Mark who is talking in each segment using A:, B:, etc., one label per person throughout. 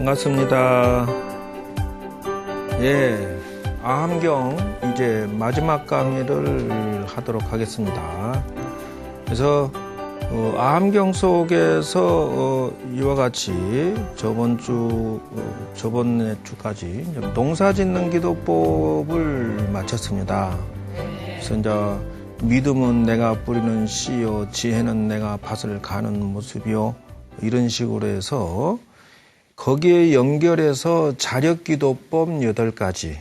A: 반갑습니다. 예, 아함경 이제 마지막 강의를 하도록 하겠습니다. 그래서 아함경 속에서 이와 같이 저번 주까지 농사짓는 기도법을 마쳤습니다. 그래서 이제 믿음은 내가 뿌리는 씨요, 지혜는 내가 밭을 가는 모습이요, 이런 식으로 해서 거기에 연결해서 자력기도법 8가지,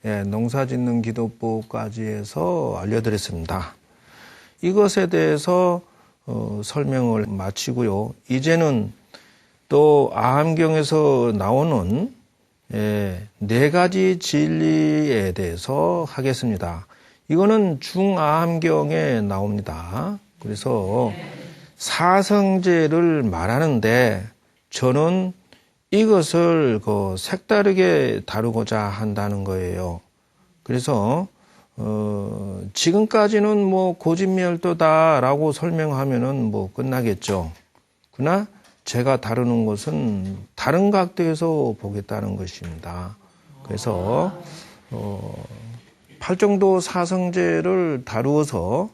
A: 예, 농사짓는 기도법까지 해서 알려드렸습니다. 이것에 대해서 설명을 마치고요. 이제는 또 아함경에서 나오는 4가지 진리에 대해서 하겠습니다. 이거는 중아함경에 나옵니다. 그래서 사성제를 말하는데 저는 이것을 색다르게 다루고자 한다는 거예요. 그래서 지금까지는 고진멸도다라고 설명하면은 끝나겠죠. 그러나 제가 다루는 것은 다른 각도에서 보겠다는 것입니다. 그래서 팔정도 사성제를 다루어서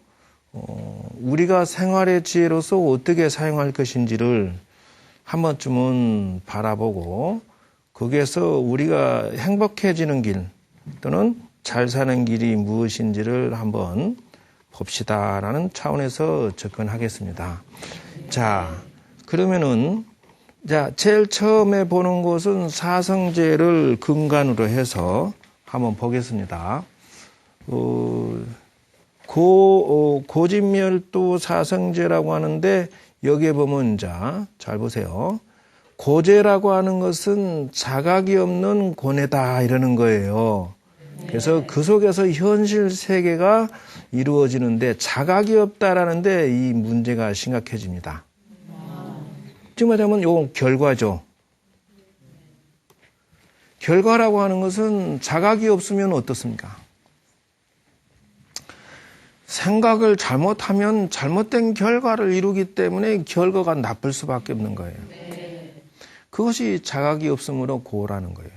A: 우리가 생활의 지혜로서 어떻게 사용할 것인지를 한 번쯤은 바라보고 거기에서 우리가 행복해지는 길 또는 잘 사는 길이 무엇인지를 한번 봅시다라는 차원에서 접근하겠습니다. 자, 그러면은 제일 처음에 보는 것은 사성제를 근간으로 해서 한번 보겠습니다. 고진멸도 사성제라고 하는데 여기에 보면 잘 보세요. 고제라고 하는 것은 자각이 없는 고뇌다 이러는 거예요. 그래서 그 속에서 현실 세계가 이루어지는데 자각이 없다라는데 이 문제가 심각해집니다. 지금 말하자면 이건 결과죠. 결과라고 하는 것은 자각이 없으면 어떻습니까? 생각을 잘못하면 잘못된 결과를 이루기 때문에 결과가 나쁠 수밖에 없는 거예요. 그것이 자각이 없으므로 고라는 거예요.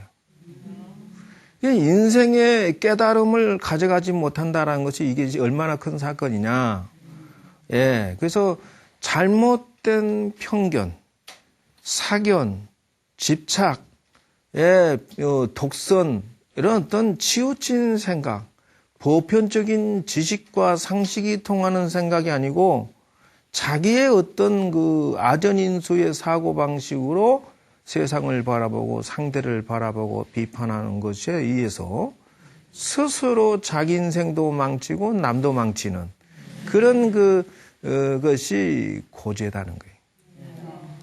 A: 인생의 깨달음을 가져가지 못한다는 것이 이게 얼마나 큰 사건이냐. 예, 그래서 잘못된 편견, 사견, 집착, 독선, 이런 어떤 치우친 생각, 보편적인 지식과 상식이 통하는 생각이 아니고 자기의 어떤 아전인수의 사고방식으로 세상을 바라보고 상대를 바라보고 비판하는 것에 의해서 스스로 자기 인생도 망치고 남도 망치는 그런 것이 고제다는 거예요.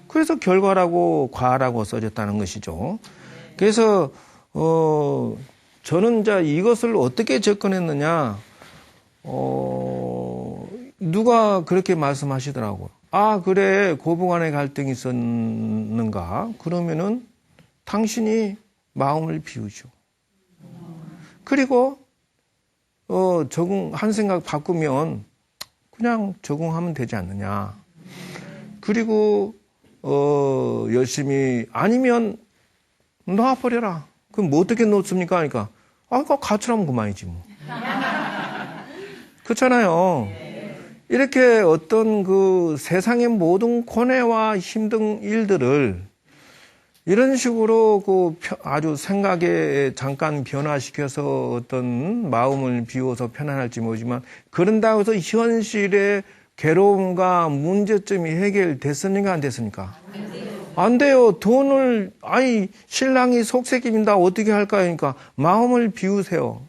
A: 그래서 결과라고 과라고 써졌다는 것이죠. 그래서 저는 이것을 어떻게 접근했느냐, 누가 그렇게 말씀하시더라고요. 아, 그래, 고부간의 갈등이 있었는가? 그러면은 당신이 마음을 비우죠. 그리고, 한 생각 바꾸면 그냥 적응하면 되지 않느냐. 그리고, 열심히, 아니면 놔버려라. 그럼 어떻게 놓습니까? 그러니까, 가출하면 그만이지 뭐. 그렇잖아요. 이렇게 어떤 세상의 모든 고뇌와 힘든 일들을 이런 식으로 아주 생각에 잠깐 변화시켜서 어떤 마음을 비워서 편안할지 모르지만 그런다고 해서 현실의 괴로움과 문제점이 해결됐습니까? 안 됐습니까? 안 돼요. 신랑이 속색입니다. 어떻게 할까요? 그러니까 마음을 비우세요.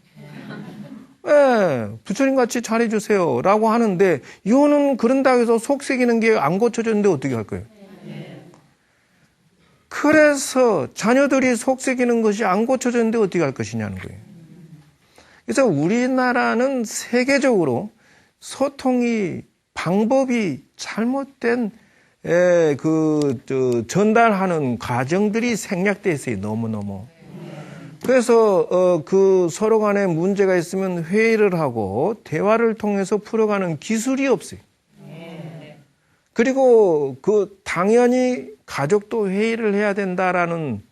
A: 예, 부처님 같이 잘해주세요. 라고 하는데, 이거는 그런다고 해서 속색이는 게 안 고쳐졌는데 어떻게 할 거예요? 그래서 자녀들이 속색이는 것이 안 고쳐졌는데 어떻게 할 것이냐는 거예요. 그래서 우리나라는 세계적으로 소통이, 방법이 잘못된 전달하는 과정들이 생략되어 있어요. 너무너무. 그래서 서로 간에 문제가 있으면 회의를 하고 대화를 통해서 풀어가는 기술이 없어요. 그리고 당연히 가족도 회의를 해야 된다라는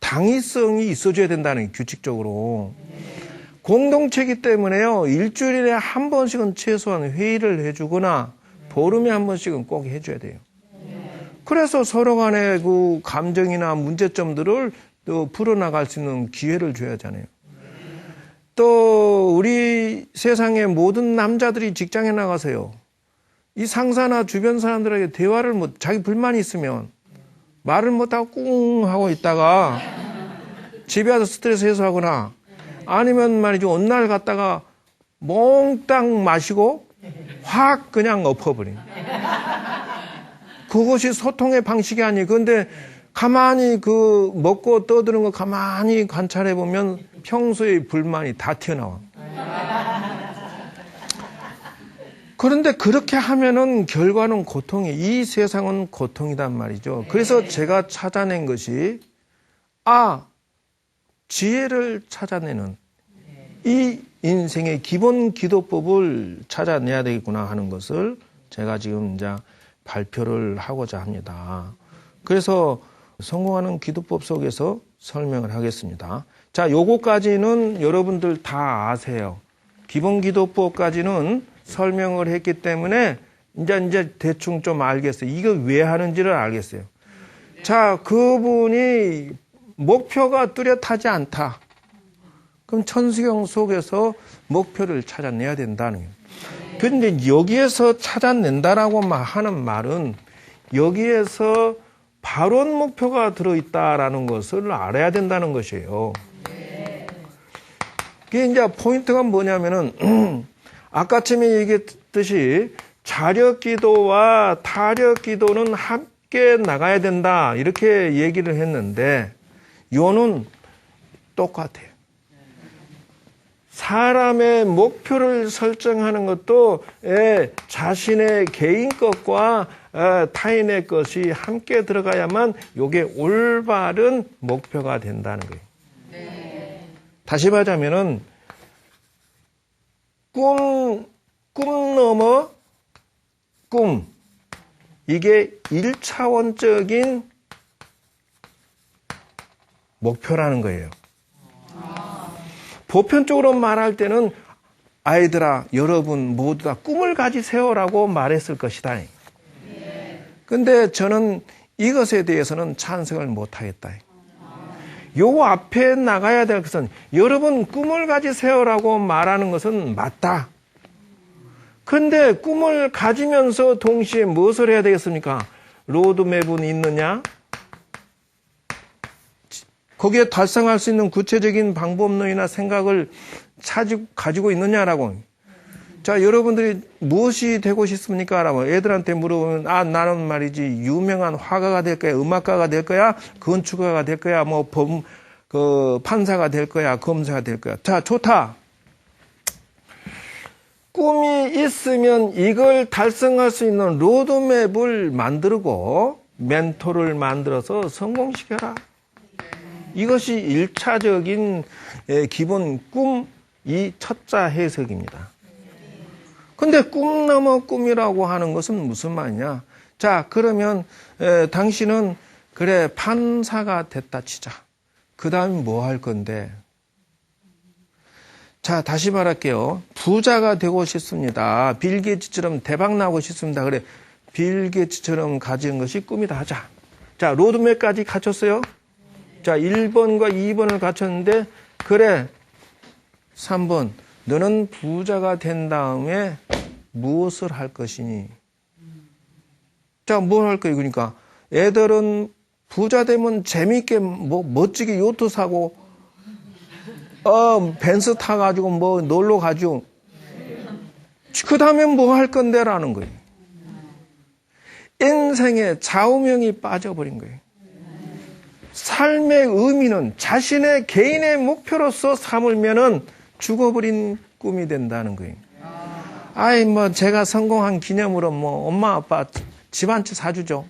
A: 당위성이 있어줘야 된다는 규칙적으로. 공동체이기 때문에요. 일주일에 한 번씩은 최소한 회의를 해주거나 보름에 한 번씩은 꼭 해줘야 돼요. 그래서 서로 간의 그 감정이나 문제점들을 또 풀어나갈 수 있는 기회를 줘야 하잖아요. 또 우리 세상의 모든 남자들이 직장에 나가서요. 이 상사나 주변 사람들에게 대화를 자기 불만이 있으면 말을 못하고 꿍 하고 있다가 집에 와서 스트레스 해소하거나 아니면 말이죠. 어느 날 갔다가 몽땅 마시고 확 그냥 엎어버린. 그것이 소통의 방식이 아니에요. 그런데 가만히 먹고 떠드는 거 가만히 관찰해 보면 평소의 불만이 다 튀어나와. 그런데 그렇게 하면은 결과는 고통이, 이 세상은 고통이단 말이죠. 그래서 제가 찾아낸 것이, 지혜를 찾아내는 이 인생의 기본 기도법을 찾아내야 되겠구나 하는 것을 제가 지금 이제 발표를 하고자 합니다. 그래서 성공하는 기도법 속에서 설명을 하겠습니다. 자, 요거까지는 여러분들 다 아세요. 기본 기도법까지는 설명을 했기 때문에 이제 대충 좀 알겠어요. 이거 왜 하는지를 알겠어요. 자, 그분이 목표가 뚜렷하지 않다. 그럼 천수경 속에서 목표를 찾아내야 된다는 거예요. 그런데 여기에서 찾아낸다라고 하는 말은 여기에서 바론 목표가 들어있다라는 것을 알아야 된다는 것이에요. 이게 이제 포인트가 뭐냐면은 아까쯤에 얘기했듯이 자력 기도와 타력 기도는 함께 나가야 된다 이렇게 얘기를 했는데 요는 똑같아요. 사람의 목표를 설정하는 것도 자신의 개인 것과 타인의 것이 함께 들어가야만 이게 올바른 목표가 된다는 거예요. 네. 다시 말하자면은 꿈 넘어 꿈, 이게 1차원적인 목표라는 거예요. 보편적으로 말할 때는 아이들아, 여러분 모두 다 꿈을 가지세요라고 말했을 것이다. 근데 저는 이것에 대해서는 찬성을 못하겠다. 요 앞에 나가야 될 것은 여러분 꿈을 가지세요라고 말하는 것은 맞다. 그런데 꿈을 가지면서 동시에 무엇을 해야 되겠습니까? 로드맵은 있느냐? 거기에 달성할 수 있는 구체적인 방법론이나 생각을 가지고 있느냐라고. 자, 여러분들이 무엇이 되고 싶습니까? 라고 애들한테 물어보면, 나는 말이지, 유명한 화가가 될 거야, 음악가가 될 거야, 건축가가 될 거야, 판사가 될 거야, 검사가 될 거야. 자, 좋다. 꿈이 있으면 이걸 달성할 수 있는 로드맵을 만들고, 멘토를 만들어서 성공시켜라. 이것이 1차적인 기본 꿈, 이 첫자 해석입니다. 근데 꿈 넘어 꿈이라고 하는 것은 무슨 말이냐? 자, 그러면 당신은 그래 판사가 됐다 치자. 그 다음에 뭐 할 건데? 자, 다시 말할게요. 부자가 되고 싶습니다. 빌 게이츠처럼 대박 나고 싶습니다. 그래, 빌 게이츠처럼 가진 것이 꿈이다 하자. 자, 로드맵까지 갖췄어요? 자, 1번과 2번을 갖췄는데, 그래, 3번. 너는 부자가 된 다음에 무엇을 할 것이니? 자, 뭘 할 거예요? 그러니까, 애들은 부자 되면 재미있게 멋지게 요트 사고, 벤츠 타가지고 놀러 가죠. 그 다음에 뭐 할 건데라는 거예요. 인생에 좌우명이 빠져버린 거예요. 삶의 의미는 자신의 개인의 목표로서 삼으면은 죽어버린 꿈이 된다는 거예요. 제가 성공한 기념으로 엄마 아빠 집 한 채 사주죠.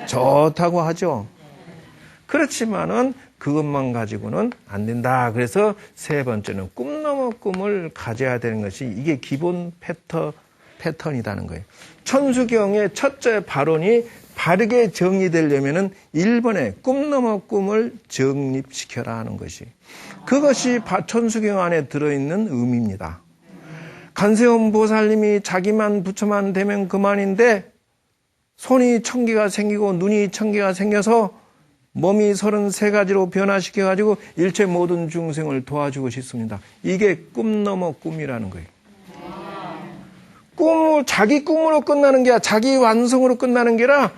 A: 좋다고 하죠. 그렇지만은 그것만 가지고는 안 된다. 그래서 세 번째는 꿈 넘어 꿈을 가져야 되는 것이 이게 기본 패턴이라는 거예요. 천수경의 첫째 발언이 바르게 정리되려면은 1번에 꿈 넘어 꿈을 정립시켜라 하는 것이, 그것이 천수경 안에 들어있는 의미입니다. 간세음 보살님이 자기만 부처만 되면 그만인데 손이 1000개가 생기고 눈이 1000개가 생겨서 몸이 33가지로 변화시켜가지고 일체 모든 중생을 도와주고 싶습니다. 이게 꿈 넘어 꿈이라는 거예요. 자기 꿈으로 끝나는 게 아니라 자기 완성으로 끝나는 게 아니라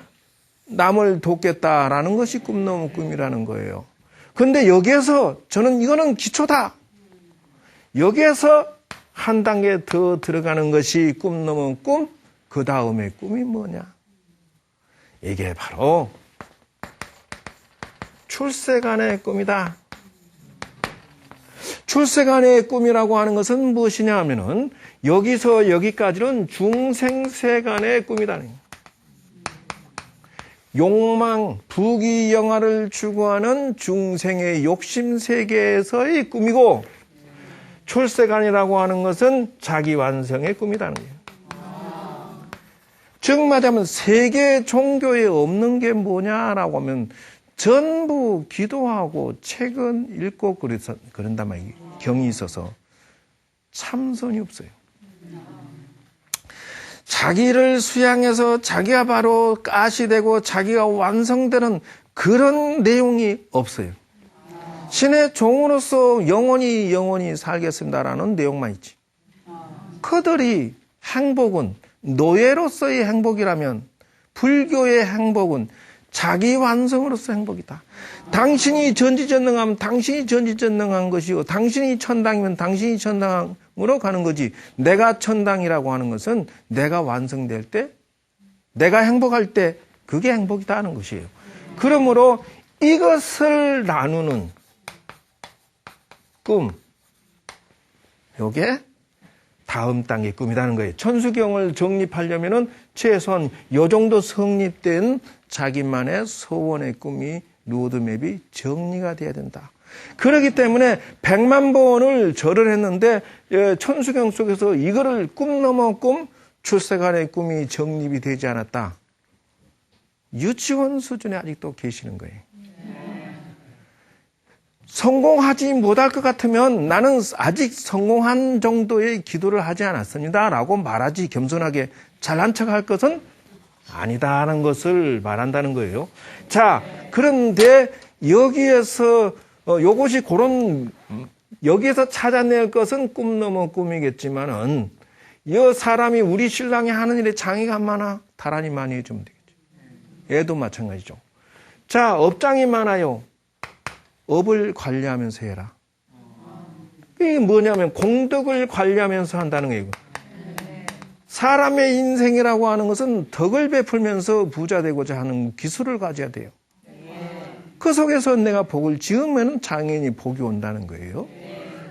A: 남을 돕겠다라는 것이 꿈 넘어 꿈이라는 거예요. 그런데 여기에서 저는 이거는 기초다. 여기에서 한 단계 더 들어가는 것이 꿈 넘어 꿈, 그 다음에 꿈이 뭐냐? 이게 바로 출세간의 꿈이다. 출세간의 꿈이라고 하는 것은 무엇이냐 하면은 여기서 여기까지는 중생세간의 꿈이다. 욕망, 부귀영화를 추구하는 중생의 욕심세계에서의 꿈이고, 출세간이라고 하는 것은 자기 완성의 꿈이라는 거예요. 즉 말하자면 세계 종교에 없는 게 뭐냐라고 하면 전부 기도하고 책은 읽고 그런단 말이에요. 경이 있어서 참선이 없어요. 자기를 수양해서 자기가 바로 가시되고 자기가 완성되는 그런 내용이 없어요. 신의 종으로서 영원히 살겠습니다라는 내용만 있지. 그들이 행복은 노예로서의 행복이라면 불교의 행복은 자기 완성으로서 행복이다. 당신이 전지전능하면 당신이 전지전능한 것이고, 당신이 천당이면 당신이 천당으로 가는 거지. 내가 천당이라고 하는 것은 내가 완성될 때, 내가 행복할 때 그게 행복이다 하는 것이에요. 그러므로 이것을 나누는 꿈, 요게 다음 단계 꿈이라는 거예요. 천수경을 정립하려면은 최소한 요 정도 성립된 자기만의 소원의 꿈이 로드맵이 정리가 돼야 된다. 그렇기 때문에 100만 번을 절을 했는데 천수경 속에서 이거를 꿈 넘어 꿈, 출세간의 꿈이 정립이 되지 않았다. 유치원 수준에 아직도 계시는 거예요. 성공하지 못할 것 같으면 나는 아직 성공한 정도의 기도를 하지 않았습니다 라고 말하지, 겸손하게 잘난 척할 것은 아니다라는 것을 말한다는 거예요. 자, 그런데 여기에서 요것이 여기에서 찾아낼 것은 꿈 넘어 꿈이겠지만은, 이 사람이 우리 신랑이 하는 일에 장애가 많아, 다란히 많이 해주면 되겠죠. 애도 마찬가지죠. 자, 업장이 많아요. 업을 관리하면서 해라. 이게 뭐냐면 공덕을 관리하면서 한다는 거예요. 사람의 인생이라고 하는 것은 덕을 베풀면서 부자 되고자 하는 기술을 가져야 돼요. 그 속에서 내가 복을 지으면 당연히 복이 온다는 거예요.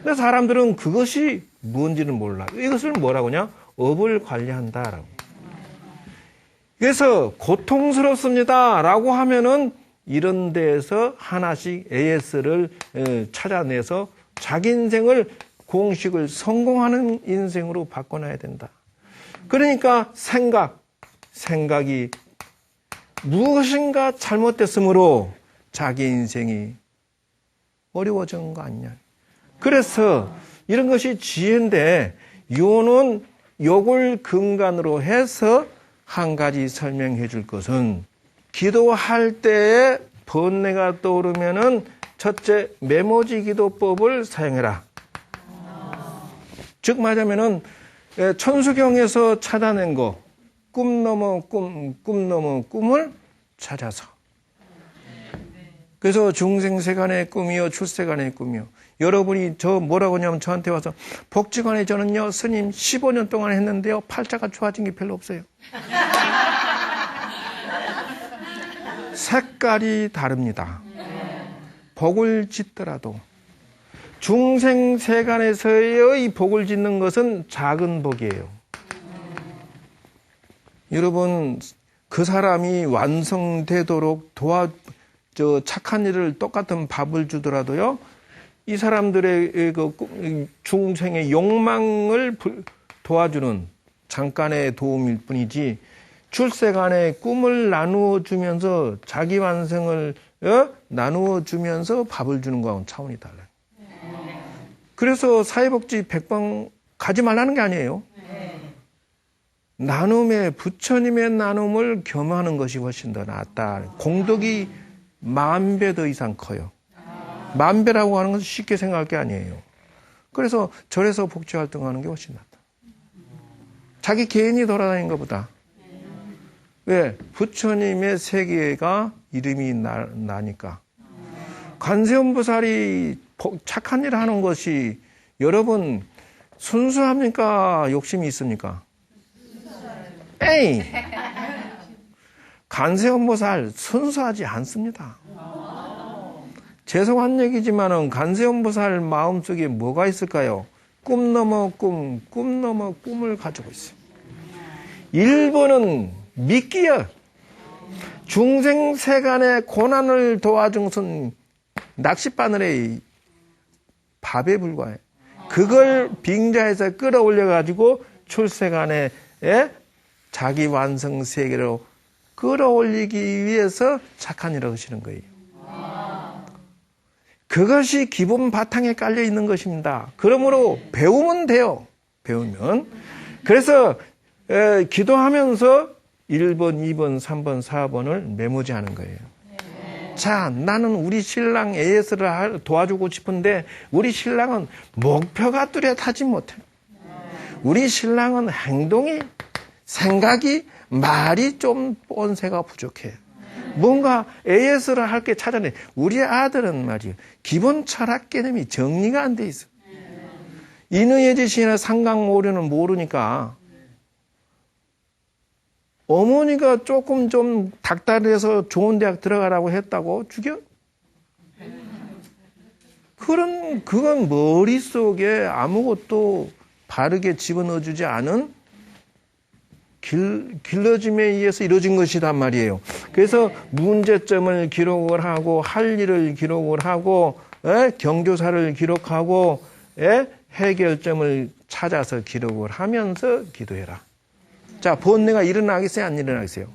A: 근데 사람들은 그것이 뭔지는 몰라. 이것을 뭐라고 하냐? 업을 관리한다라고. 그래서 고통스럽습니다라고 하면은 이런 데에서 하나씩 AS를 찾아내서 자기 인생을 공식을 성공하는 인생으로 바꿔놔야 된다. 그러니까 생각이 무엇인가 잘못됐으므로 자기 인생이 어려워진 거 아니냐. 그래서 이런 것이 지혜인데, 요는 요걸 근간으로 해서 한 가지 설명해 줄 것은, 기도할 때에 번뇌가 떠오르면은 첫째, 메모지 기도법을 사용해라. 즉 말하면은 천수경에서 찾아낸 거, 꿈 넘어 꿈을 찾아서. 그래서 중생세간의 꿈이요, 출세간의 꿈이요. 여러분이 저 뭐라고 하냐면 저한테 와서, 복지관에 저는요 스님 15년 동안 했는데요 팔자가 좋아진 게 별로 없어요. 색깔이 다릅니다. 복을 짓더라도 중생세간에서의 복을 짓는 것은 작은 복이에요. 여러분, 그 사람이 완성되도록 착한 일을 똑같은 밥을 주더라도요, 이 사람들의 그 중생의 욕망을 도와주는 잠깐의 도움일 뿐이지 출세간의 꿈을 나누어 주면서 자기 완성을 나누어 주면서 밥을 주는 거하고는 차원이 달라요. 그래서 사회복지 100번 가지 말라는 게 아니에요. 나눔의 부처님의 나눔을 겸하는 것이 훨씬 더 낫다. 공덕이 10,000배 더 이상 커요. 10,000배라고 하는 것은 쉽게 생각할 게 아니에요. 그래서 절에서 복지활동하는 게 훨씬 낫다. 자기 개인이 돌아다니는 것보다. 왜? 부처님의 세계가 이름이 나니까. 관세음보살이 착한 일 하는 것이 여러분 순수합니까? 욕심이 있습니까? 에이! 관세음보살 순수하지 않습니다. 죄송한 얘기지만은 관세음보살 마음속에 뭐가 있을까요? 꿈 넘어 꿈, 꿈 넘어 꿈을 가지고 있어요. 일본은 미끼야. 중생 세간의 고난을 도와준 것은 낚싯바늘에 밥에 불과해. 그걸 빙자해서 끌어올려가지고 출세간에 자기 완성 세계로 끌어올리기 위해서 착한 일을 하시는 거예요. 그것이 기본 바탕에 깔려 있는 것입니다. 그러므로 배우면 돼요. 배우면. 그래서 기도하면서 1번, 2번, 3번, 4번을 메모지 하는 거예요. 자, 나는 우리 신랑 AS를 도와주고 싶은데 우리 신랑은 목표가 뚜렷하지 못해. 우리 신랑은 행동이, 생각이, 말이 좀 뻔세가 부족해. 뭔가 AS를 할 게 찾아내. 우리 아들은 말이에요. 기본 철학 개념이 정리가 안 돼 있어. 인의의 지시나 상강모료는 모르니까 어머니가 조금 좀 닥달해서 좋은 대학 들어가라고 했다고 죽여? 그건 머릿속에 아무것도 바르게 집어넣어주지 않은 길러짐에 의해서 이루어진 것이란 말이에요. 그래서 문제점을 기록을 하고 할 일을 기록을 하고 경조사를 기록하고 해결점을 찾아서 기록을 하면서 기도해라. 자, 번뇌가 일어나겠어요? 안 일어나겠어요?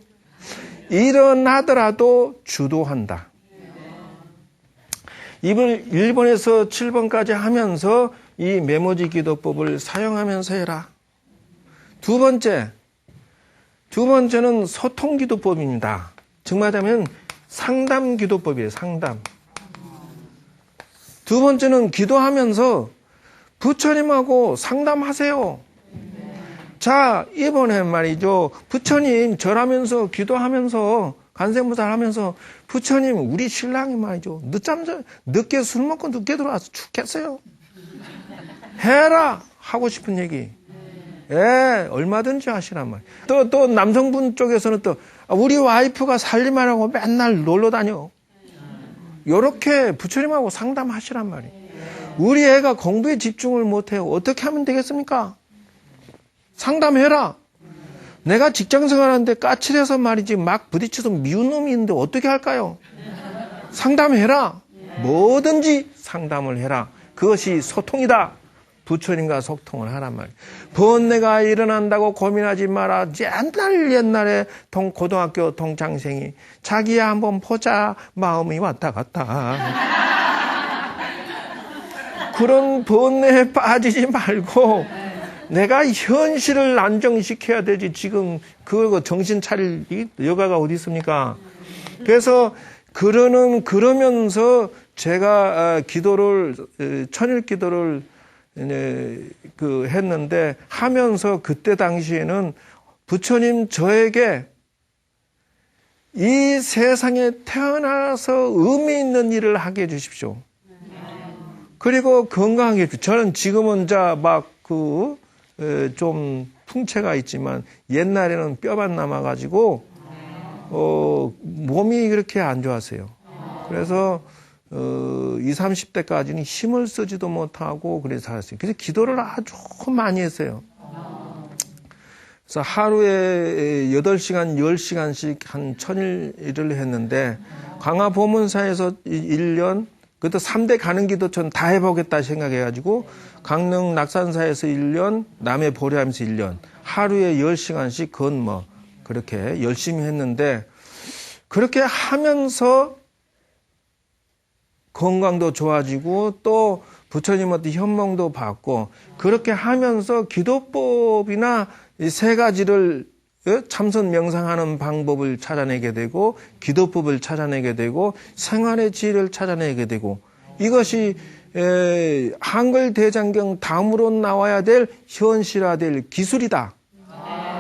A: 일어나더라도 주도한다. 이번 1번에서 7번까지 하면서 이 메모지 기도법을 사용하면서 해라. 두 번째는 소통 기도법입니다. 정말하자면 상담 기도법이에요. 상담. 두 번째는 기도하면서 부처님하고 상담하세요. 자, 이번에 말이죠. 부처님 절하면서 기도하면서 관세음보살 하면서 부처님 우리 신랑이 말이죠. 늦게 술 먹고 늦게 들어와서 죽겠어요. 해라 하고 싶은 얘기. 얼마든지 하시란 말이에요. 또 남성분 쪽에서는 또 우리 와이프가 살림하라고 맨날 놀러 다녀. 요렇게 부처님하고 상담하시란 말이에요. 우리 애가 공부에 집중을 못해요. 어떻게 하면 되겠습니까? 상담해라. 내가 직장생활하는데 까칠해서 말이지 막 부딪혀서 미운 놈이 있는데 어떻게 할까요? 상담해라. 뭐든지 상담을 해라. 그것이 소통이다. 부처님과 소통을 하란 말이에요. 번뇌가 일어난다고 고민하지 마라. 옛날에 고등학교 동창생이 자기야 한번 보자 마음이 왔다 갔다. 그런 번뇌에 빠지지 말고 내가 현실을 안정시켜야 되지. 지금 그거 정신 차릴 여가가 어디 있습니까? 그래서 그러면서 제가 천일 기도를 했는데 하면서 그때 당시에는 부처님 저에게 이 세상에 태어나서 의미 있는 일을 하게 해주십시오. 그리고 건강하게 해주십시오. 저는 지금은 좀 풍채가 있지만 옛날에는 뼈만 남아가지고 몸이 그렇게 안 좋았어요. 그래서 20, 30대까지는 힘을 쓰지도 못하고 그래서 살았어요. 그래서 기도를 아주 많이 했어요. 그래서 하루에 8시간, 10시간씩 한 1000일을 했는데 강화보문사에서 1년, 그것도 3대 가는 기도처는 다 해보겠다 생각해가지고 강릉 낙산사에서 1년, 남해 보리하면서 1년, 하루에 10시간씩 건뭐 그렇게 열심히 했는데 그렇게 하면서 건강도 좋아지고 또 부처님한테 현몽도 받고 그렇게 하면서 기도법이나 이 세 가지를 참선 명상하는 방법을 찾아내게 되고 기도법을 찾아내게 되고 생활의 지혜를 찾아내게 되고 이것이 한글 대장경 다음으로 나와야 될 현실화될 기술이다.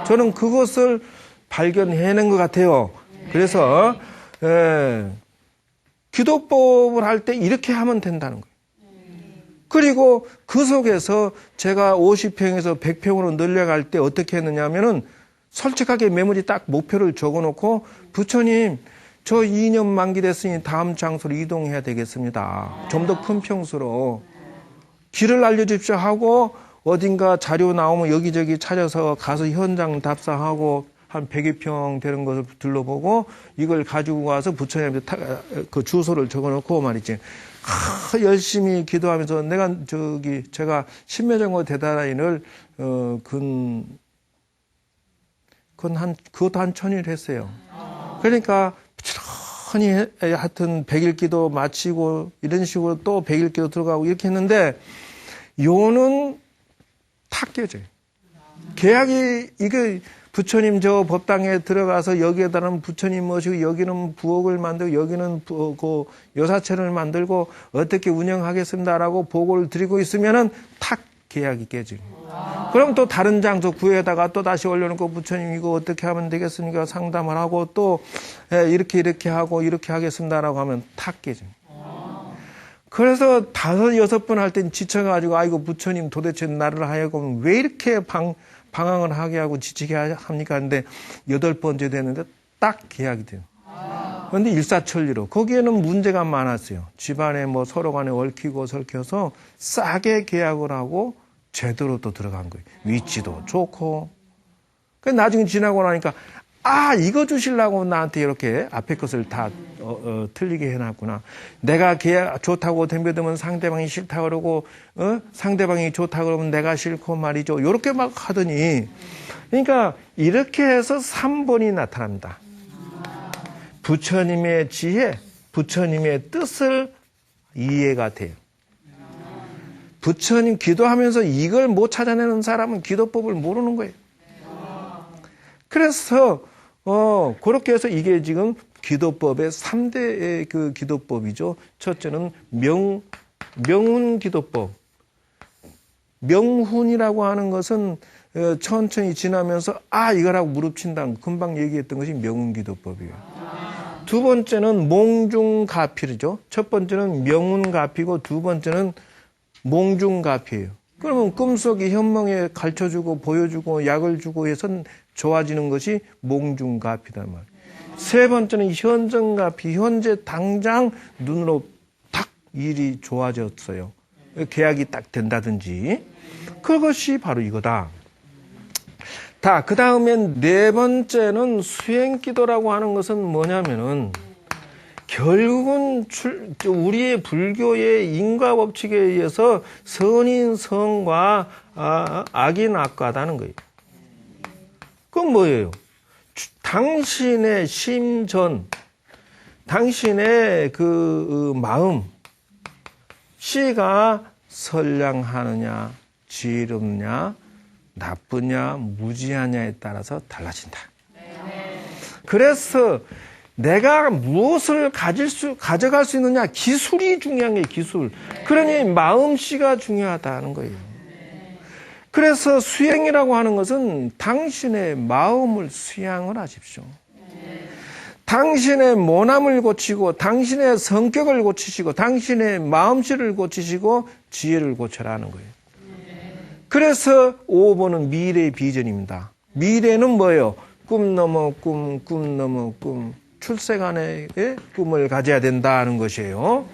A: 저는 그것을 발견해낸 것 같아요. 그래서 기도법을 할 때 이렇게 하면 된다는 거예요. 그리고 그 속에서 제가 50평에서 100평으로 늘려갈 때 어떻게 했느냐 하면은 솔직하게 메모리 딱 목표를 적어놓고 부처님 저 2년 만기됐으니 다음 장소로 이동해야 되겠습니다. 좀 더 큰 평수로 길을 알려주십시오 하고 어딘가 자료 나오면 여기저기 찾아서 가서 현장 답사하고 한 100여 평 되는 것을 둘러보고 이걸 가지고 가서 부처님한테 그 주소를 적어놓고 말이지. 열심히 기도하면서 제가 신묘정거 대단인을 그것도 한 1000일 했어요. 그러니까 부지런히 하여튼 100일 기도 마치고 이런 식으로 또 100일 기도 들어가고 이렇게 했는데 요는 탁 깨져요. 계약이 이게 부처님 저 법당에 들어가서 여기에다는 부처님 모시고 여기는 부엌을 만들고 여기는 그 여사체를 만들고 어떻게 운영하겠습니다라고 보고를 드리고 있으면은 탁 계약이 깨지고. 그럼 또 다른 장소 구해다가 또 다시 올려놓고 부처님 이거 어떻게 하면 되겠습니까? 상담을 하고 또 이렇게 하고 이렇게 하겠습니다라고 하면 탁 깨집니다. 그래서 5, 6번 할 땐 지쳐가지고 아이고 부처님 도대체 나를 하여금 왜 이렇게 방황을 하게 하고 지치게 합니까? 하는데 8번째 됐는데 딱 계약이 돼요. 그런데 일사천리로. 거기에는 문제가 많았어요. 집안에 뭐 서로 간에 얽히고 설켜서 싸게 계약을 하고 제대로 또 들어간 거예요. 위치도 좋고. 나중에 지나고 나니까 이거 주시려고 나한테 이렇게 앞에 것을 다 틀리게 해놨구나. 내가 계약 좋다고 덤벼들면 상대방이 싫다 그러고 상대방이 좋다 그러면 내가 싫고 말이죠. 이렇게 막 하더니 그러니까 이렇게 해서 3번이 나타납니다. 부처님의 지혜, 부처님의 뜻을 이해가 돼요. 부처님 기도하면서 이걸 못 찾아내는 사람은 기도법을 모르는 거예요. 그래서 그렇게 해서 이게 지금 기도법의 3대 그 기도법이죠. 첫째는 명훈 기도법. 명훈이라고 하는 것은 천천히 지나면서 이거라고 무릎친다는 금방 얘기했던 것이 명훈 기도법이에요. 두 번째는 몽중가필이죠. 첫 번째는 명훈가피고 두 번째는 몽중가피예요. 그러면 꿈속에 현몽에 가르쳐주고 보여주고 약을 주고 해서 좋아지는 것이 몽중가피단 말이에요. 세 번째는 현정가피. 현재 당장 눈으로 딱 일이 좋아졌어요. 계약이 딱 된다든지. 그것이 바로 이거다. 그 다음엔 네 번째는 수행기도라고 하는 것은 뭐냐면은 결국은 우리의 불교의 인과법칙에 의해서 선인 성과 악인 악과다는 거예요. 그건 뭐예요? 당신의 심전, 당신의 그 마음, 씨가 선량하느냐, 지혜롭냐, 나쁘냐, 무지하냐에 따라서 달라진다. 그래서 내가 무엇을 가져갈 수 있느냐, 기술이 중요한 게 기술. 그러니 마음씨가 중요하다는 거예요. 그래서 수행이라고 하는 것은 당신의 마음을 수양을 하십시오. 당신의 모남을 고치고 당신의 성격을 고치시고 당신의 마음씨를 고치시고 지혜를 고쳐라는 거예요. 그래서 5번은 미래의 비전입니다. 미래는 뭐예요? 꿈 넘어 꿈, 꿈 넘어 꿈. 출세간의 꿈을 가져야 된다는 것이에요.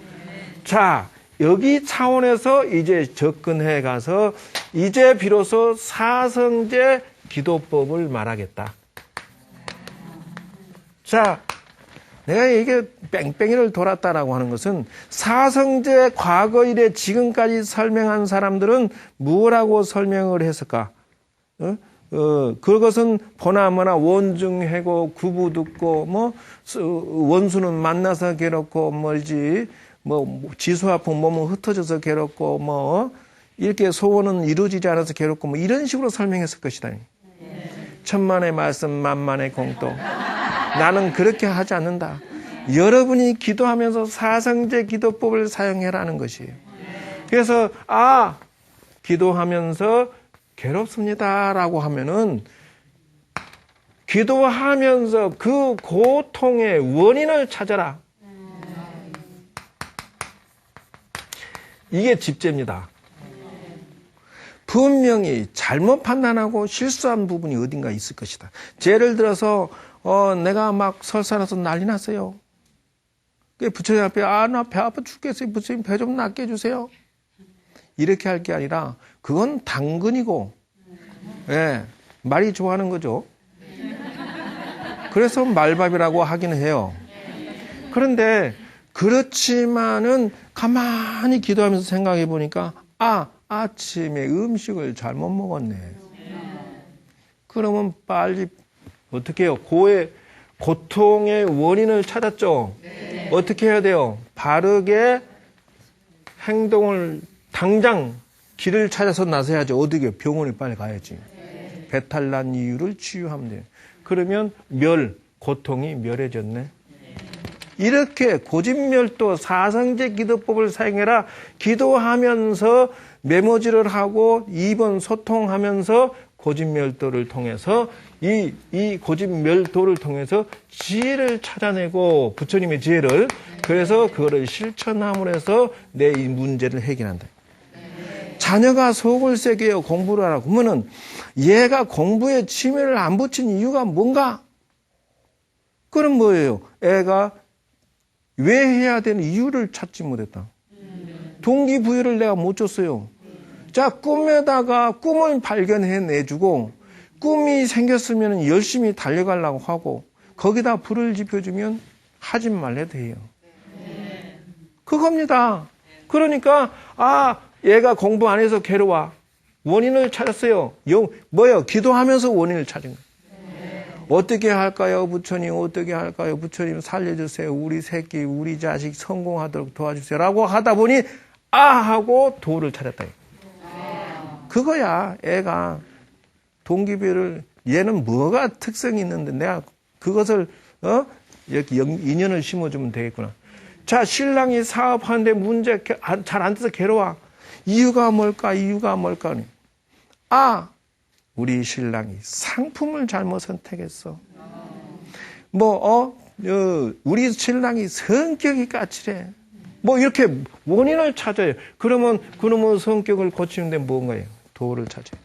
A: 자, 여기 차원에서 이제 접근해 가서 이제 비로소 사성제 기도법을 말하겠다. 자, 내가 이게 뺑뺑이를 돌았다라고 하는 것은 사성제 과거 이래 지금까지 설명한 사람들은 뭐라고 설명을 했을까? 그것은 보나마나 원중해고 구부듣고 뭐 원수는 만나서 괴롭고 뭐지 뭐 지수 아픈 몸은 흩어져서 괴롭고 뭐 이렇게 소원은 이루어지지 않아서 괴롭고 뭐 이런 식으로 설명했을 것이다. 천만의 말씀 만만의 공도. 나는 그렇게 하지 않는다. 여러분이 기도하면서 사성제 기도법을 사용해라는 것이에요. 그래서 기도하면서 괴롭습니다라고 하면은 기도하면서 그 고통의 원인을 찾아라. 이게 집제입니다. 분명히 잘못 판단하고 실수한 부분이 어딘가 있을 것이다. 예를 들어서 내가 막 설사라서 난리 났어요. 부처님 앞에 나 배 아파 죽겠어요. 부처님 배 좀 낫게 해주세요. 이렇게 할 게 아니라 그건 당근이고 말이 좋아하는 거죠. 그래서 말밥이라고 하기는 해요. 그런데 그렇지만은 가만히 기도하면서 생각해 보니까 아침에 음식을 잘못 먹었네. 그러면 빨리 어떻게 해요? 고통의 원인을 찾았죠? 어떻게 해야 돼요? 바르게 행동을 당장 길을 찾아서 나서야죠. 어디게? 병원에 빨리 가야지. 배탈 난 이유를 치유하면 돼요. 그러면 고통이 멸해졌네. 이렇게 고집멸도 사성제 기도법을 사용해라. 기도하면서 메모지를 하고 2번 소통하면서 고집멸도를 통해서 이 고집멸도를 통해서 지혜를 찾아내고 부처님의 지혜를 그래서 그거를 실천함으로 해서 내 이 문제를 해결한다. 자녀가 속을 새겨요. 공부를 하라고. 그러면은 얘가 공부에 취미를 안 붙인 이유가 뭔가? 그럼 뭐예요? 애가 왜 해야 되는 이유를 찾지 못했다. 동기부여를 내가 못 줬어요. 자, 꿈에다가 꿈을 발견해내주고 꿈이 생겼으면 열심히 달려가려고 하고 거기다 불을 지펴주면 하지 말래도 해요. 그겁니다. 그러니까 얘가 공부 안 해서 괴로워. 원인을 찾았어요. 뭐예요? 기도하면서 원인을 찾은 거예요. 어떻게 할까요? 부처님 어떻게 할까요? 부처님 살려주세요. 우리 새끼 우리 자식 성공하도록 도와주세요. 라고 하다 보니 하고 도를 찾았다. 그거야. 애가 동기부여를 얘는 뭐가 특성이 있는데 내가 그것을 이렇게 인연을 심어주면 되겠구나. 자, 신랑이 사업하는데 문제 잘 안 돼서 괴로워. 이유가 뭘까? 우리 신랑이 상품을 잘못 선택했어. 우리 신랑이 성격이 까칠해. 이렇게 원인을 찾아요. 그러면 그놈의 성격을 고치는데 뭔가요? 도를 찾아요.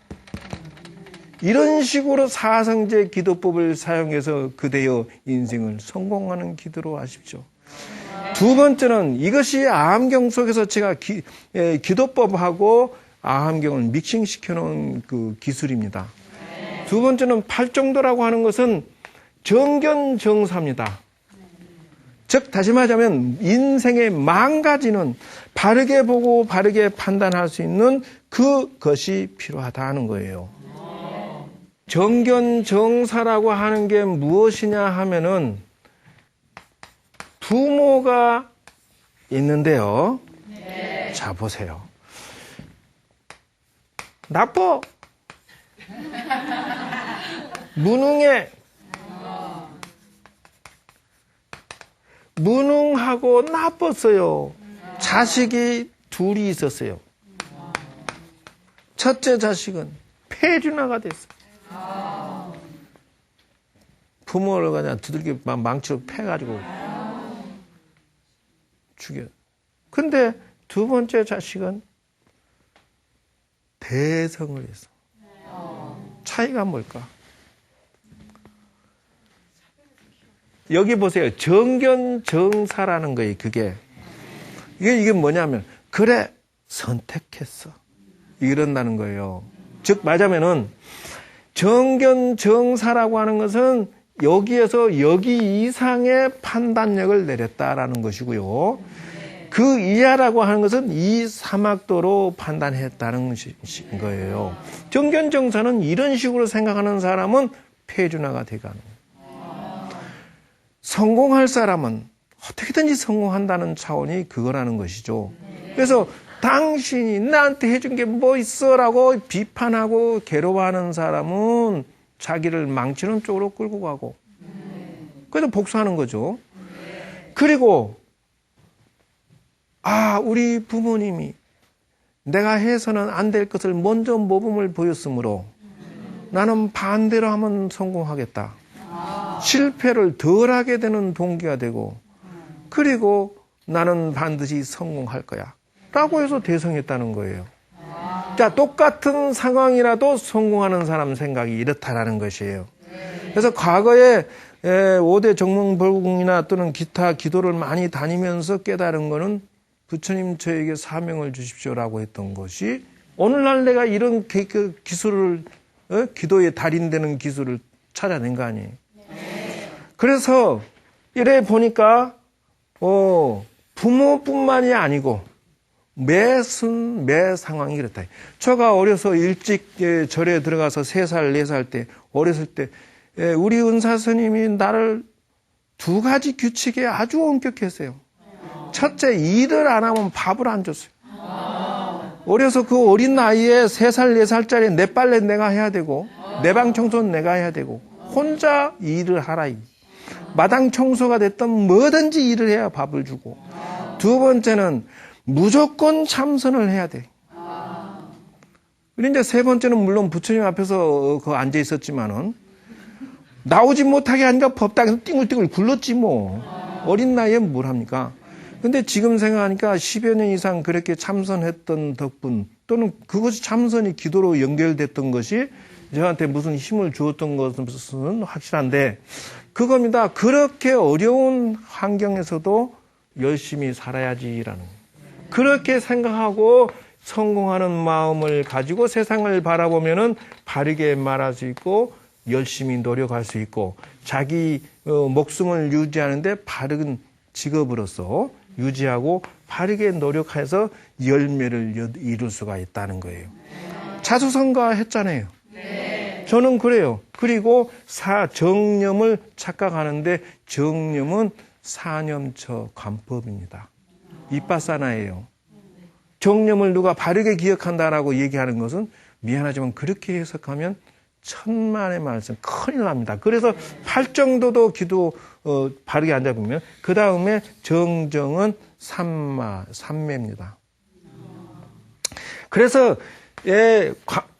A: 이런 식으로 사성제 기도법을 사용해서 그대의 인생을 성공하는 기도로 하십시오. 두 번째는 이것이 아함경 속에서 제가 기도법하고 아함경을 믹싱시켜 놓은 그 기술입니다. 두 번째는 팔정도라고 하는 것은 정견정사입니다. 즉 다시 말하자면 인생의 망가지는 바르게 보고 바르게 판단할 수 있는 그것이 필요하다 하는 거예요. 정견정사라고 하는 게 무엇이냐 하면은 부모가 있는데요. 자, 보세요. 나빠. 무능해. 무능하고 나빴어요. 자식이 둘이 있었어요. 첫째 자식은 폐륜화가 됐어요. 부모를 그냥 두들겨 망치로 패가지고 죽여. 근데 두 번째 자식은 대성을 했어. 차이가 뭘까? 여기 보세요. 정견정사라는 거예요. 이게 뭐냐면 그래 선택했어. 이런다는 거예요. 즉 말하자면은 정견정사라고 하는 것은 여기에서 여기 이상의 판단력을 내렸다라는 것이고요. 그 이하라고 하는 것은 이 사막도로 판단했다는 거예요. 정견정사는 이런 식으로 생각하는 사람은 폐준화가 되가는 거예요. 성공할 사람은 어떻게든지 성공한다는 차원이 그거라는 것이죠. 그래서 당신이 나한테 해준 게 뭐 있어라고 비판하고 괴로워하는 사람은 자기를 망치는 쪽으로 끌고 가고 그래서 복수하는 거죠. 그리고 우리 부모님이 내가 해서는 안 될 것을 먼저 모범을 보였으므로 나는 반대로 하면 성공하겠다. 실패를 덜 하게 되는 동기가 되고 그리고 나는 반드시 성공할 거야. 라고 해서 대성했다는 거예요. 자, 똑같은 상황이라도 성공하는 사람 생각이 이렇다라는 것이에요. 그래서 과거에 5대 정몽벌궁이나 또는 기타 기도를 많이 다니면서 깨달은 거는 부처님 저에게 사명을 주십시오라고 했던 것이 오늘날 내가 이런 기술을 기도에 달인되는 기술을 찾아낸 거 아니에요. 그래서 이래 보니까 부모뿐만이 아니고 매 상황이 그렇다. 저가 어려서 일찍 절에 들어가서 3살, 4살 때 어렸을 때 우리 은사 스님이 나를 2가지 규칙에 아주 엄격했어요. 첫째, 일을 안 하면 밥을 안 줬어요. 어려서 그 어린 나이에 3살, 4살짜리 내 빨래 내가 해야 되고 내 방 청소는 내가 해야 되고 혼자 일을 하라. 마당 청소가 됐든 뭐든지 일을 해야 밥을 주고 두 번째는 무조건 참선을 해야 돼. 그리고 이제 세 번째는 물론 부처님 앞에서 앉아 있었지만은 나오지 못하게 하니까 법당에서 띵글띵글 굴렀지 뭐. 어린 나이에 뭘 합니까? 근데 지금 생각하니까 10여 년 이상 그렇게 참선했던 덕분 또는 그것이 참선이 기도로 연결됐던 것이 저한테 무슨 힘을 주었던 것은 확실한데 그겁니다. 그렇게 어려운 환경에서도 열심히 살아야지라는 그렇게 생각하고 성공하는 마음을 가지고 세상을 바라보면은 바르게 말할 수 있고 열심히 노력할 수 있고 자기 목숨을 유지하는데 바른 직업으로서 유지하고 바르게 노력해서 열매를 이룰 수가 있다는 거예요. 자수성가 했잖아요. 저는 그래요. 그리고 정념을 착각하는데 정념은 사념처 관법입니다. 이빠사나예요. 정념을 누가 바르게 기억한다라고 얘기하는 것은 미안하지만 그렇게 해석하면 천만의 말씀 큰일 납니다. 그래서 팔정도도 기도 바르게 안 잡으면 그 다음에 정정은 삼매입니다. 그래서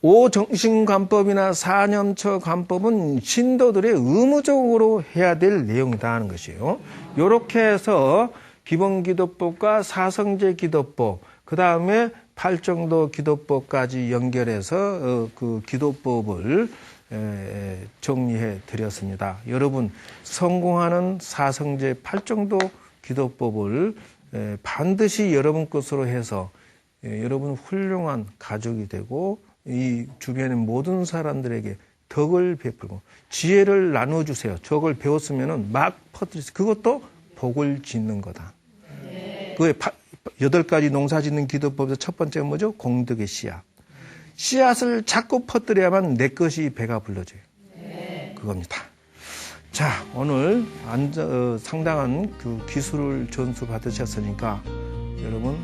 A: 오정신관법이나 사념처 관법은 신도들의 의무적으로 해야 될 내용이다 하는 것이에요. 이렇게 해서 기본기도법과 사성제 기도법, 그 다음에 팔정도 기도법까지 연결해서 그 기도법을 정리해 드렸습니다. 여러분 성공하는 사성제 팔정도 기도법을 반드시 여러분 것으로 해서 여러분 훌륭한 가족이 되고 이 주변의 모든 사람들에게 덕을 베풀고 지혜를 나눠주세요. 저걸 배웠으면 막 퍼뜨리세요. 그것도 복을 짓는 거다. 그게 8가지 농사 짓는 기도법에서 첫 번째가 뭐죠? 공덕의 씨앗. 씨앗을 자꾸 퍼뜨려야만 내 것이 배가 불러져요. 그겁니다. 자, 오늘 상당한 그 기술을 전수 받으셨으니까 여러분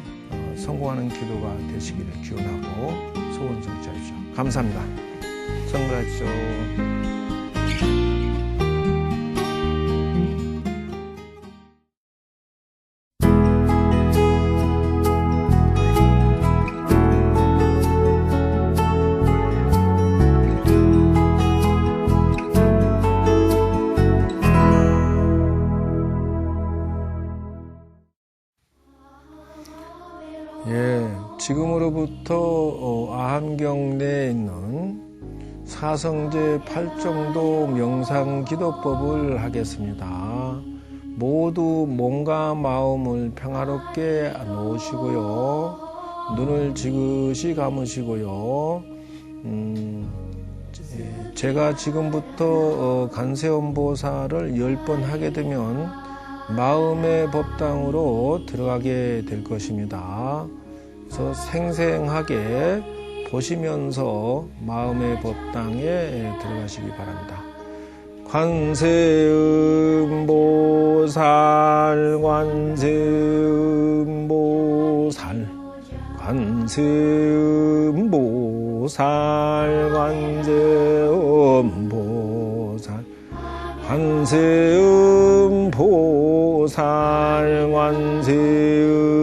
A: 성공하는 기도가 되시기를 기원하고 소원 성취하십시오. 감사합니다. 성공하십시오. 지금으로부터 아함경 내에 있는 사성제 팔정도 명상기도법을 하겠습니다. 모두 몸과 마음을 평화롭게 놓으시고요. 눈을 지그시 감으시고요. 제가 지금부터 관세음보살을 10번 하게 되면 마음의 법당으로 들어가게 될 것입니다. 그래서 생생하게 보시면서 마음의 법당에 들어가시기 바랍니다. 관세음보살, 관세음보살, 관세음보살, 관세음보살, 관세음보살, 관세음보살,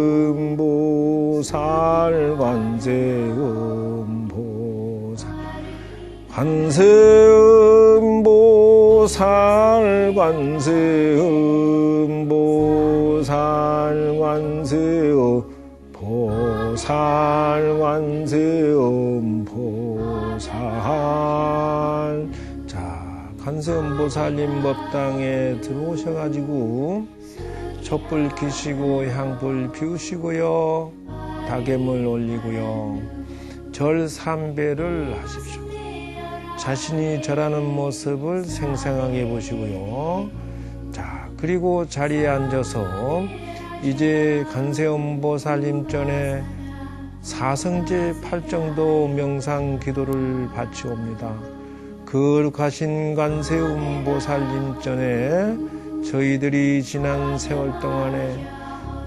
A: 관세음보살, 관세음보살, 관세음보살, 관세음보살, 관세음보살. 자, 관세음보살님 법당에 들어오셔가지고 촛불 켜시고 향불 피우시고요, 다개물 올리고요, 절 3배를 하십시오. 자신이 절하는 모습을 생생하게 보시고요. 자, 그리고 자리에 앉아서 이제 관세음보살님 전에 사성제 8정도 명상 기도를 바치옵니다. 거룩하신 관세음보살님 전에 저희들이 지난 세월 동안에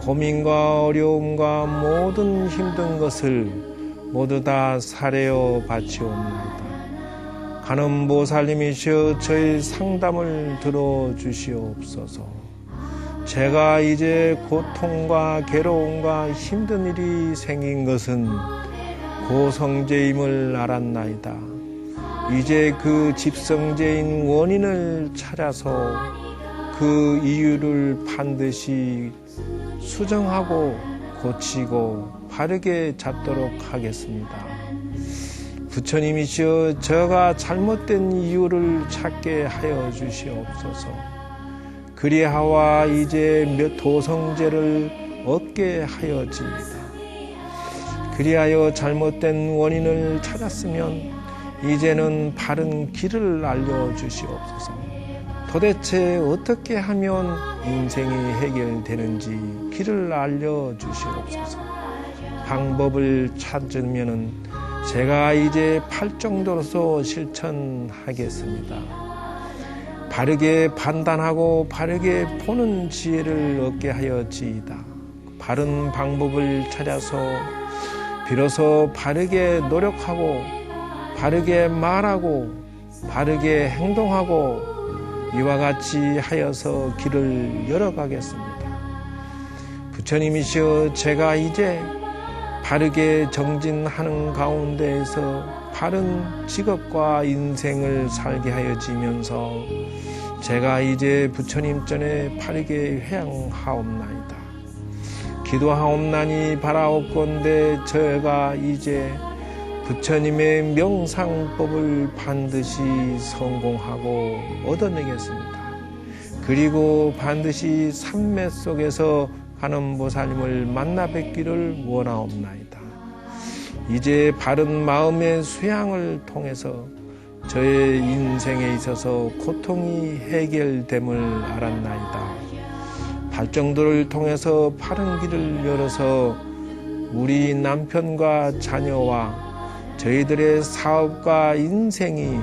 A: 고민과 어려움과 모든 힘든 것을 모두 다 사례어 바치옵니다. 관음보살님이시여 저희 상담을 들어주시옵소서. 제가 이제 고통과 괴로움과 힘든 일이 생긴 것은 고성제임을 알았나이다. 이제 그 집성제인 원인을 찾아서 그 이유를 반드시 수정하고 고치고 바르게 잡도록 하겠습니다. 부처님이시여 저가 잘못된 이유를 찾게 하여 주시옵소서. 그리하와 이제 몇 도성제를 얻게 하여지이다. 그리하여 잘못된 원인을 찾았으면 이제는 바른 길을 알려주시옵소서. 도대체 어떻게 하면 인생이 해결되는지 길을 알려주시옵소서. 방법을 찾으면은 제가 이제 팔정도로서 실천하겠습니다. 바르게 판단하고 바르게 보는 지혜를 얻게 하여지이다. 바른 방법을 찾아서 비로소 바르게 노력하고 바르게 말하고 바르게 행동하고 이와 같이 하여서 길을 열어가겠습니다. 부처님이시여 제가 이제 바르게 정진하는 가운데에서 바른 직업과 인생을 살게 하여지면서 제가 이제 부처님 전에 바르게 회양하옵나이다. 기도하옵나니 바라옵건대 제가 이제 부처님의 명상법을 반드시 성공하고 얻어내겠습니다. 그리고 반드시 삼매 속에서 관음보살님을 만나 뵙기를 원하옵나이다. 이제 바른 마음의 수양을 통해서 저의 인생에 있어서 고통이 해결됨을 알았나이다. 발정도를 통해서 바른 길을 열어서 우리 남편과 자녀와 저희들의 사업과 인생이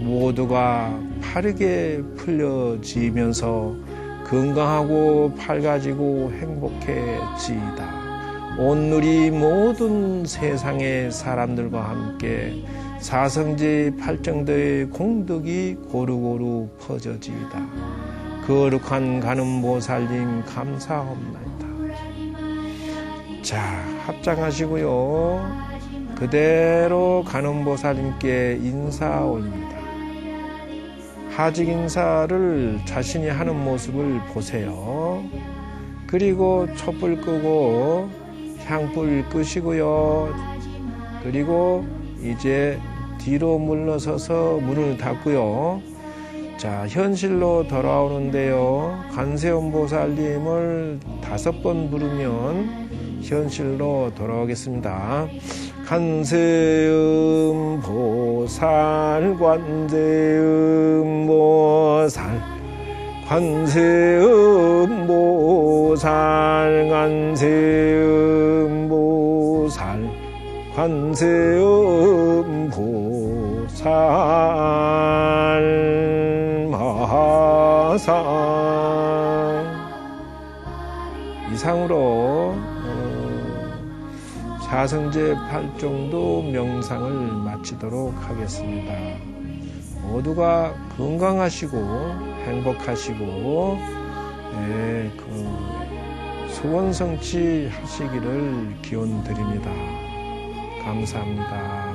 A: 모두가 바르게 풀려지면서 건강하고 밝아지고 행복해지이다. 온누리 모든 세상의 사람들과 함께 사성제 팔정도의 공덕이 고루고루 퍼져지이다. 거룩한 관음보살님 감사합니다. 자, 합장하시고요. 그대로 관음보살님께 인사 올립니다. 하직 인사를 자신이 하는 모습을 보세요. 그리고 촛불 끄고 향불 끄시고요. 그리고 이제 뒤로 물러서서 문을 닫고요. 자, 현실로 돌아오는데요. 관세음보살님을 5번 부르면 현실로 돌아오겠습니다. 관세음보살 관세음보살 관세음보살 관세음보살 관세음보살 마하상. 이상으로 사성제 8종도 명상을 마치도록 하겠습니다. 모두가 건강하시고 행복하시고 소원 성취하시기를 기원드립니다. 감사합니다.